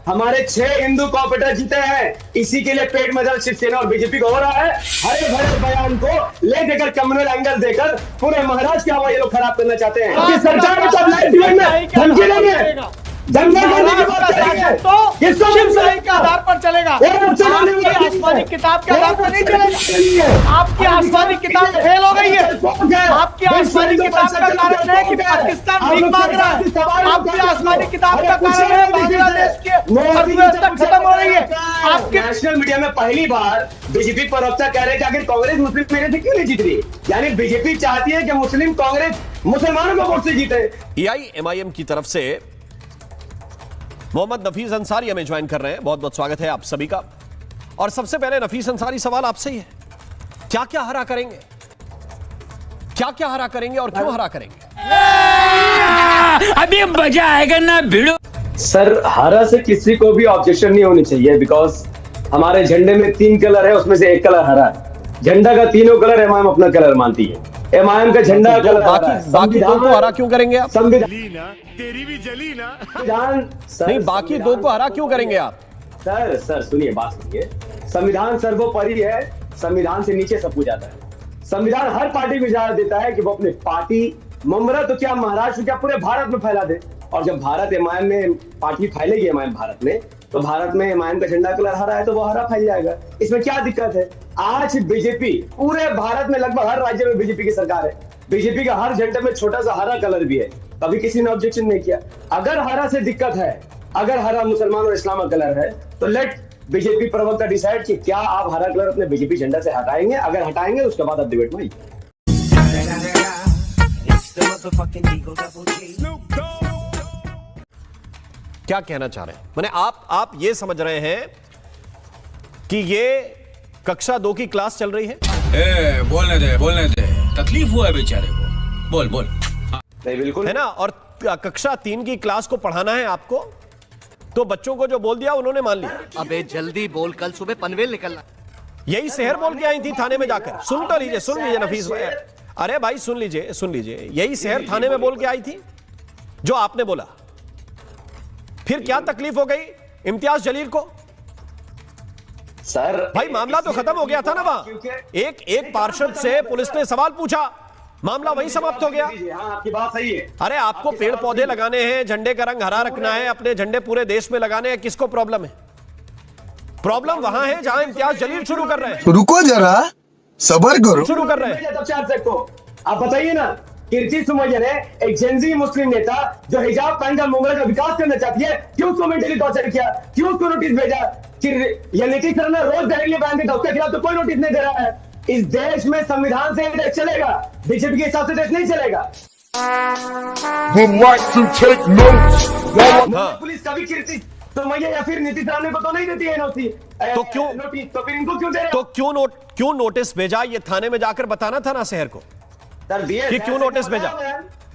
हमारे 6 हिंदू कॉर्पोरेटर जीते हैं। इसी के लिए पेट में दर्द शिवसेना और बीजेपी को हो रहा है। हरे भरे बयान को ले देकर कम्युनल एंगल देकर पूरे महाराष्ट्र की हवा ये लोग खराब करना चाहते हैं। सरकार को धमकी देंगे, शिवसेना के आधार पर चलेगा, आपकी आसमानी किताब के आधार पर नहीं चलेगा। आपकी आसमानी किताब फेल हो गई है। आपकी आसमानी किताब का कारण है कि पाकिस्तान भीख मांग रहा है। आपकी आसमानी किताब का कारण है बांग्लादेश की अर्थव्यवस्था खत्म हो रही है। आपके नेशनल मीडिया में पहली बार बीजेपी प्रवक्ता कह रहे हैं कि आखिर कांग्रेस मुस्लिम मेरे से क्यों नहीं जीत रही। यानी बीजेपी चाहती है कि मुस्लिम कांग्रेस मुसलमानों को वोट से जीते। एआईएमआईएम की तरफ से मोहम्मद नफीस अंसारी हमें ज्वाइन कर रहे हैं। बहुत बहुत स्वागत है आप सभी का। और सबसे पहले नफीस अंसारी, सवाल आपसे ही है, क्या क्या हरा करेंगे, क्या क्या हरा करेंगे और क्यों हरा करेंगे? अभी मजा आएगा ना भिड़ो। सर, हरा से किसी को भी ऑब्जेक्शन नहीं होनी चाहिए, बिकॉज हमारे झंडे में 3 कलर है, उसमें से 1 कलर हरा है। झंडा का तीनों कलर एमआईएम अपना कलर मानती है। एमआईएम का झंडा कलर बाकी 2 को हरा क्यों करेंगे आप? तेरी भी जली ना। नहीं, बाकी 2 को हरा क्यों करेंगे आप? सर सुनिए, बात सुनिए। संविधान सर्वोपरि है, संविधान से नीचे सब कुछ आता है। संविधान हर पार्टी को इजाजत देता है कि वो अपनी पार्टी मुमरा तो क्या महाराष्ट्र क्या पूरे भारत में फैला दे। और जब भारत एमआईएम में पार्टी फैलेगी, एमआईएम भारत में, तो भारत में एमआईएम का झंडा कलर हरा है तो वो हरा फैल जाएगा। इसमें क्या दिक्कत है? आज बीजेपी पूरे भारत में लगभग हर राज्य में बीजेपी की सरकार है। बीजेपी का हर झंडे में छोटा सा हरा कलर भी है, कभी किसी ने ऑब्जेक्शन नहीं किया। अगर हरा से दिक्कत है, अगर हरा मुसलमान और इस्लाम का कलर है, तो लेट बीजेपी प्रवक्ता डिसाइड कि क्या आप हरा कलर अपने बीजेपी झंडा से हटाएंगे। अगर हटाएंगे तो उसके बाद आप डिबेट में क्या कहना चाह रहे हैं? मैंने आप ये समझ रहे हैं कि ये कक्षा 2 की क्लास चल रही है? बोलने दे, तकलीफ हुआ है बेचारे को, बोल। नहीं, बिल्कुल है ना। और कक्षा 3 की क्लास को पढ़ाना है आपको, तो बच्चों को जो बोल दिया उन्होंने मान लिया। अबे जल्दी बोल, कल सुबह पनवेल निकलना। यही शहर बोल के आई थी थाने में जाकर। सुन लीजिए नफीस भाई, अरे भाई सुन लीजिए। यही शहर थाने में बोल के आई थी जो आपने बोला। फिर क्या तकलीफ हो गई इम्तियाज जलील को? सर भाई मामला तो खत्म हो गया था ना वहां। एक पार्षद से पुलिस ने सवाल पूछा, मामला वहीं समाप्त हो गया। हाँ, आपकी बात सही है। अरे आपको पेड़ पौधे लगाने हैं, झंडे का रंग हरा रखना है, अपने झंडे पूरे देश में लगाने हैं, किसको प्रॉब्लम है? प्रॉब्लम वहां है जहां इम्तियाज जलील शुरू कर रहे हैं। रुको जरा, सबर करो। शुरू कर रहे हैं। आप बताइए ना, कीर्ति सुमैया है एक जेनजी मुस्लिम नेता जो हिजाब पहनकर मुंबई का विकास करना चाहती है, क्यों उसको मेंटली टॉर्चर किया, क्यों उसको नोटिस भेजा? ये नीतीश सरकार रोज डायरेक्टली बयान देता है, उसके खिलाफ तो कोई नोटिस नहीं दे रहा है। इस देश में संविधान से देश चलेगा, बीजेपी के हिसाब से देश नहीं चलेगा। पुलिस कभी कीर्ति सुमैया या फिर नीतीश राणे को तो नहीं देती है नोटिस, तो क्यों नोटिस, तो फिर इनको क्यों दे रहे? तो क्यों नोटिस भेजा? ये थाने में जाकर बताना था ना शहर को कि क्यों नोटिस भेजा।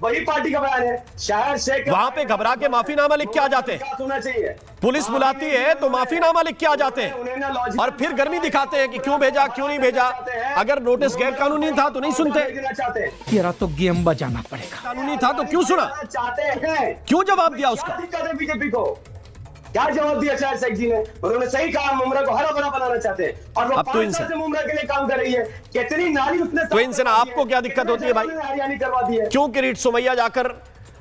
वही पार्टी का बयान है। शायर शेख वहां पे घबरा के माफीनामा लिख के आ जाते हैं। होना चाहिए। पुलिस बुलाती है तो माफीनामा लिख के आ जाते हैं और फिर गर्मी दिखाते हैं कि क्यों भेजा, क्यों नहीं भेजा। अगर नोटिस गैर कानूनी था तो नहीं सुनते। तेरा तो गेम बजाना पड़ेगा। कानूनी था तो क्यों सुना, चाहते हैं, क्यों जवाब दिया उसका? बीजेपी को क्या जवाब दिया शायर शेख जी ने? उन्होंने सही कहा, मुमरा को हरा भरा बनाना चाहते हैं और वो 5 साल से मुमरा के लिए काम कर रही है। कितनी नाली उसने तो इनसे ना आपको क्या दिक्कत होती है भाई? हरियाणी करवा दी है। क्यों किरीट सुमैया जाकर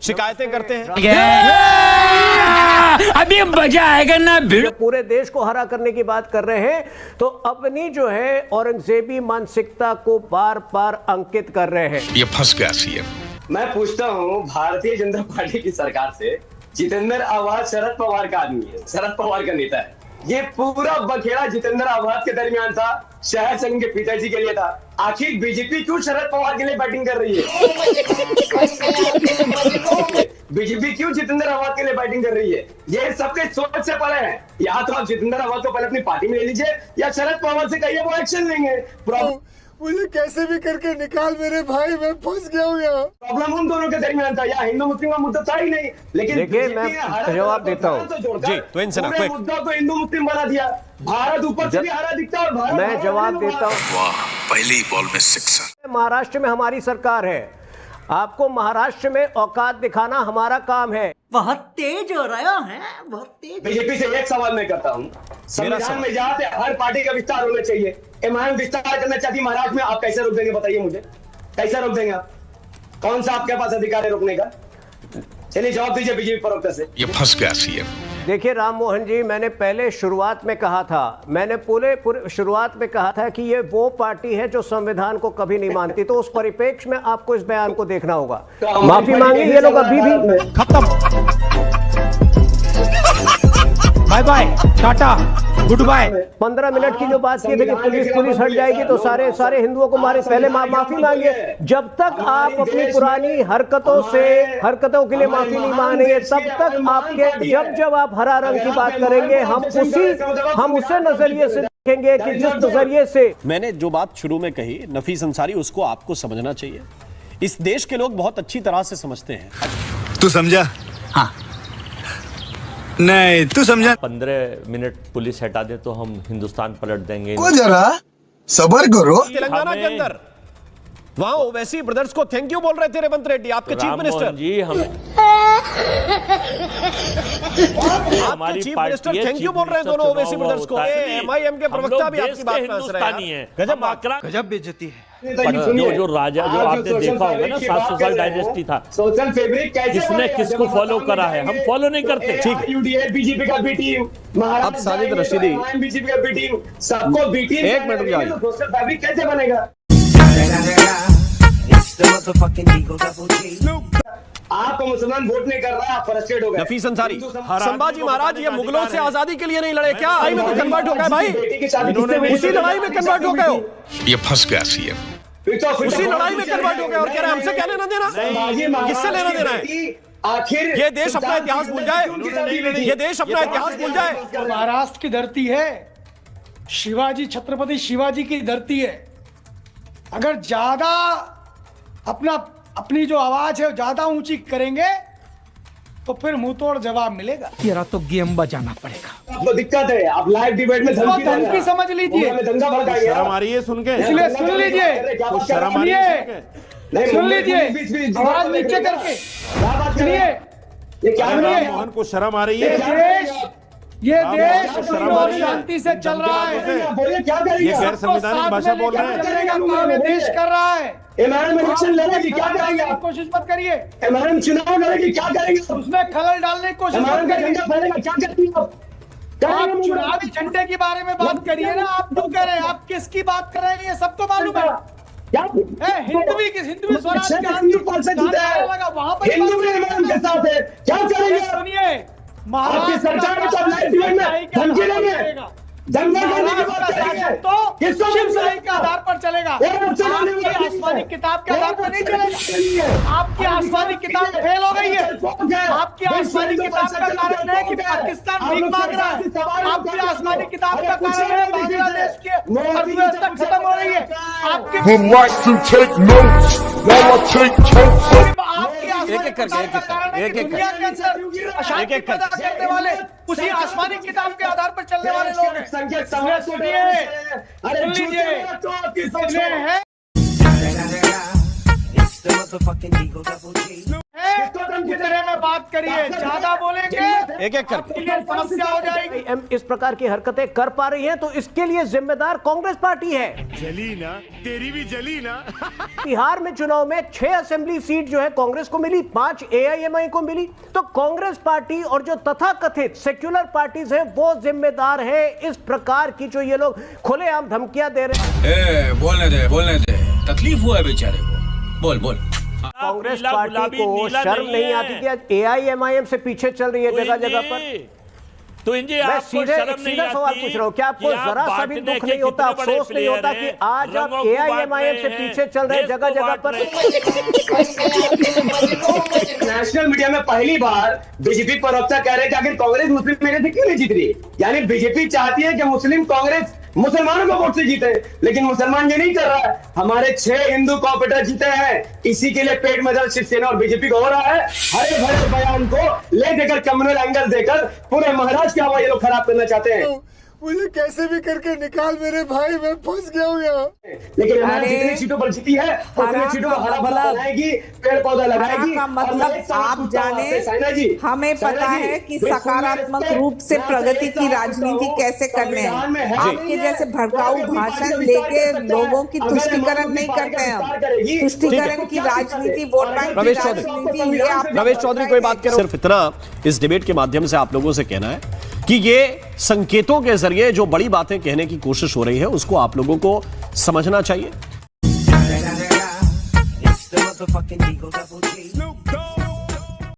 शिकायतें करते हैं? अभी मजा आएगा ना भिड़ो। पूरे देश को हरा करने की बात कर रहे हैं तो अपनी जो है औरंगजेबी मानसिकता को बार बार अंकित कर रहे हैं। ये फंस गया सीएम। मैं पूछता हूँ भारतीय जनता पार्टी की सरकार से, जितेंद्र आवाज शरद पवार का आदमी है, शरद पवार का नेता है। ये पूरा बखेड़ा जितेंद्र आवाज के दरमियान था, शहर सिंह के पिताजी के लिए था। आखिर बीजेपी क्यों शरद पवार के लिए बैटिंग कर रही है? बीजेपी क्यों जितेंद्र आवाज के लिए बैटिंग कर रही है? ये सबके सोच से परे है। या तो आप जितेंद्र आवाज को पहले अपनी पार्टी में ले लीजिए या शरद पवार से कहिए वो एक्शन लेंगे। मुझे कैसे भी करके निकाल मेरे भाई, मैं फंस गया हूँ यहाँ। प्रॉब्लम उन दोनों के दरमियान था, या हिंदू मुस्लिम का मुद्दा था ही नहीं। लेकिन देखिए मैं जवाब देता हूँ जी, तो इनसे ना पूरे मुद्दा को हिंदू मुस्लिम बना दिया। भारत ऊपर से भी हरा दिखता है और भारत, मैं जवाब देता हूँ। पहली बॉल में 6। महाराष्ट्र में हमारी सरकार है, आपको महाराष्ट्र में औकात दिखाना हमारा काम है। बहुत तेज हो रहा है, बहुत तेज। बीजेपी से एक सवाल मैं करता हूँ, संविधान में जहाँ पे हर पार्टी का विस्तार होना चाहिए, एमआईएम विस्तार करना चाहती महाराष्ट्र में, आप कैसे रोक देंगे बताइए मुझे, कैसे रोक देंगे आप? कौन सा आपके पास अधिकार है रोकने का? चलिए जवाब दीजिए बीजेपी प्रवक्ता से। ये फंस गया सीएम। देखिए राम मोहन जी, मैंने पहले शुरुआत में कहा था, मैंने पूरे शुरुआत में कहा था कि ये वो पार्टी है जो संविधान को कभी नहीं मानती, तो उस परिप्रेक्ष्य में आपको इस बयान को देखना होगा। माफी मांगी ये लोग अभी भी। खत्म, bye bye, tata, goodbye. 15 minute की जो बात की थी कि पुलिस हट जाएगी तो सारे हिंदुओं को मारे, पहले माफी मांगिए। जब तक आप अपनी पुरानी हरकतों के लिए माफी नहीं मांगेंगे, तब तक आपके जब आप हरा रंग की बात करेंगे, हम उसे नजरिए से देखेंगे कि जिस नजरिए से मैंने जो बात शुरू में कही नफीस अंसारी, उसको आपको समझना चाहिए। इस देश के लोग बहुत अच्छी तरह से समझते हैं। तू समझा? हाँ नहीं तू समझा। 15 मिनट पुलिस हटा दे तो हम हिंदुस्तान पलट देंगे। जरा सबर करो। तेलंगाना के अंदर वहां ओवैसी ब्रदर्स को थैंक यू बोल रहे थे रेवंत रेड्डी, आपके चीफ मिनिस्टर जी। हमारी चीफ मिनिस्टर थैंक यू बोल रहे हैं दोनों ओवैसी ब्रदर्स को। एमआईएम के प्रवक्ता भी आपकी बात में हंस रहे हैं। गजब बेइज्जती है। जो राजा जो आपने देखा होगा ना, 700 साल डायनेस्टी था, सोशल फैब्रिक कैसे किसने किसको फॉलो करा है? हम फॉलो नहीं करते। ठीक, यूडीए बीजेपी का बी टीम, अब साजिद रशीदी बीजेपी का बी टीम, सबको बी टीम। एक मिनट रुक जाइए। सोशल फैब्रिक कैसे बनेगा? आप मुसलमान वोट नहीं कर रहा है, आप फ्रस्ट्रेट हो गए। नफीस अंसारी, संभाजी महाराज ये मुगलों से आजादी के लिए नहीं लड़े क्या? लड़ाई में तो कन्वर्ट हो गए भाई, उसी लड़ाई में कन्वर्ट हो गए हो। ये फंस गया सीएम। उसी लड़ाई में कन्वर्ट हो गए और कह रहे हैं हमसे क्या लेना देना, किससे लेना देना है? आखिर ये देश अपना इतिहास भूल जाए, ये देश अपना इतिहास भूल जाए। महाराष्ट्र की धरती है, शिवाजी, छत्रपति शिवाजी की धरती है। अगर ज्यादा अपनी जो आवाज है ज्यादा ऊंची करेंगे तो फिर मुंह तोड़ जवाब मिलेगा। तेरा तो गेम बजाना पड़ेगा। आपको दिक्कत है, आप लाइव डिबेट में धमकी समझ लीजिए, दंगा भड़काएंगे। शर्म आ रही है सुन के, इसलिए सुन लीजिए, सुन लीजिए, आवाज नीचे करके सुनिए। ये क्या मोहन को शर्म आ रही है? ये देश और शांति से चल रहा है। बोलिए क्या करेंगे? ये गैर संवैधानिक भाषा बोल रहे हैं। चलेगा काम ये देश कर रहा है। एमआईएम इलेक्शन लड़ेगी, क्या करेंगे आप? कोशिश मत करिए। एमआईएम चुनाव लड़ेगी, क्या करेंगे? उसमें खलल डालने की कोशिश मत करिए। झंडा फहरेगा, क्या करेंगे आप? आप चुनावी झंडे के बारे में बात करिए ना, आप क्यों कह रहे हैं? आप किसकी बात कर रहे हैं? ये सबको मालूम है। हिंदवी स्वराज वहां पर हिंदू के साथ है, क्या करेंगे? सुनिए, आपकी सरकार में तो लाइव डिबेट में धमकी देंगे, दंगा करने की बात करेंगे तो शिवशाही के आधार पर चलेगा, आपकी आसमानी किताब के आधार पर नहीं चलेगा। आपकी आसमानी किताब फेल हो गई है। आपकी आसमानी किताब का कारण है कि पाकिस्तान भीख मांग रहा है। आपकी आसमानी किताब का कारण है बांग्लादेश की अर्थव्यवस्था खत्म हो रही है। आपकी आसमानी किताब का कारण है कि दुनिया के अंदर अशांति पैदा करने वाले उसी आसमानी किताब के आधार पर चलने वाले लोग हैं। कितने में बात करिए, ज्यादा बोलेंगे एक करके समस्या हो जाएगी। इस प्रकार की हरकतें कर पा रही हैं तो इसके लिए जिम्मेदार कांग्रेस पार्टी है। जली ना, तेरी भी जली ना। बिहार में चुनाव में 6 असेंबली सीट जो है कांग्रेस को मिली, 5 एआईएमआई को मिली। तो कांग्रेस पार्टी और जो तथाकथित सेक्युलर पार्टीज है वो जिम्मेदार है इस प्रकार की जो ये लोग खुलेआम धमकियां दे रहे हैं। बोलने दे, तकलीफ हुआ है बेचारे को, बोल। कांग्रेस पार्टी को शर्म नहीं आती कि एआईएमआईएम से पीछे चल रही है जगह जगह पर? तो इंजी मैं सीधा सवाल पूछ रहा हूँ, क्या आपको जरा सा भी दुख नहीं होता, अफसोस नहीं होता कि आज आप एआईएमआईएम से पीछे चल रहे हैं जगह जगह पर? नेशनल मीडिया में पहली बार बीजेपी प्रवक्ता कह रहे हैं कि आखिर कांग्रेस मुस्लिम मेरे से क्यों नहीं जीत रही? यानी बीजेपी चाहती है कि मुस्लिम कांग्रेस मुसलमानों को वोट से जीते, लेकिन मुसलमान ये नहीं कर रहा है। हमारे 6 हिंदू कॉर्पोरेटर जीते हैं, इसी के लिए पेट में दर्द शिवसेना और बीजेपी को हो रहा है। हरे भरे बयान को ले देकर कम्युनल एंगल देकर पूरे महाराष्ट्र की हवा ये लोग खराब करना चाहते हैं। मुझे कैसे भी करके निकाल मेरे भाई, मैं फंस गया हूँ यहाँ। लेकिन हमारी जितनी सीटों पर जीती है उतनी सीटों पर हरा भरा बनाएगी, पेड़ पौधा लगाएगी। का मतलब आप जाने, हमें पता है कि सकारात्मक रूप से प्रगति की राजनीति कैसे करने हैं। आपके जैसे भड़काऊ भाषण देके लोगों की तुष्टीकरण नहीं करते हैं हम। तुष्टीकरण की राजनीति, वोट बैंक की राजनीति, ये आप रमेश चौधरी कोई बात करें। सिर्फ इतना इस डिबेट के माध्यम से आप लोगों से कहना है कि ये संकेतों के जरिए जो बड़ी बातें कहने की कोशिश हो रही है उसको आप लोगों को समझना चाहिए।